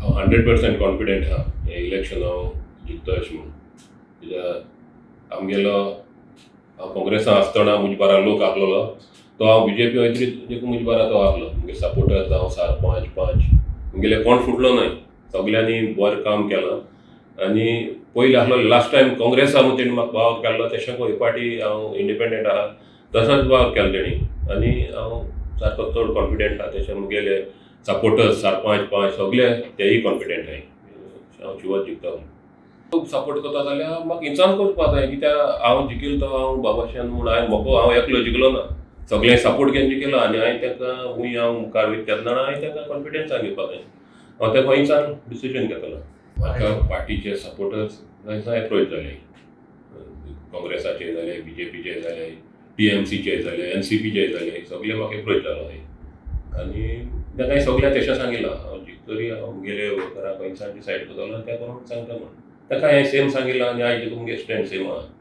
हांव 100% कॉन्फिडंट आहा हे इलेक्शन हांव जिखता अशें म्हणून. कित्याक आमगेलो हांव काँग्रेसान आसतना म्हजे बारा लोक आहलोलो तो हांव बीजेपी वयतरी देखून म्हजे बारा तो आहलो. म्हगे सपोर्टर जावं सरपंच पंच म्हगेले कोण फुटलो न्हय. सगल्यांनी बरें काम केलां आनी पयलीं आहलो लास्ट टायम काँग्रेस आहा तेणी म्हाका वावर केल्लो तशें हे पाटी हांव इंडिपेंडंट आहा तसोच वावर केलो तेणी आनी हांव सारको चड कॉन्फिडंट आहा. तशें म्हगेले सपोर्टर्स सरपंच पंच सगळे तेय कॉन्फिडंट आहाय हांव शुवर जिखता. खूब सपोर्ट करता जाल्यार म्हाका इंसान करपा जाय कित्याक हांव जिखिलो तो हांव बाबाशान म्हूण हांव एकलो जिखलो ना. सगळ्यांनी सपोर्ट घेवन जिखिलो आनी हांवें ताका हांव मुखार वयता तेन्ना हांवें ताका कॉन्फिडंसान घेवपा जाय. हांव ताका इंसान डिसिजन घेतलो. म्हाका पार्टीचे सपोर्टर्स जाय एप्रोच जाले. काँग्रेसाचे जाले बीजेपीचे जाले टीएमसीचे जाले एनसीपीचे जाले सगळे म्हाका एप्रोच जालो आनी ताका सगळ्या तशें सांगिल्लो हांव जिखतरी हांव मुगेले वर्करांक इंसान डिसायड करतलो आनी त्या प्रमाणे सांगता म्हणून ताका हांवें सेम सांगिल्लो आनी आयज देखून मुगे स्टँड सेम आहा.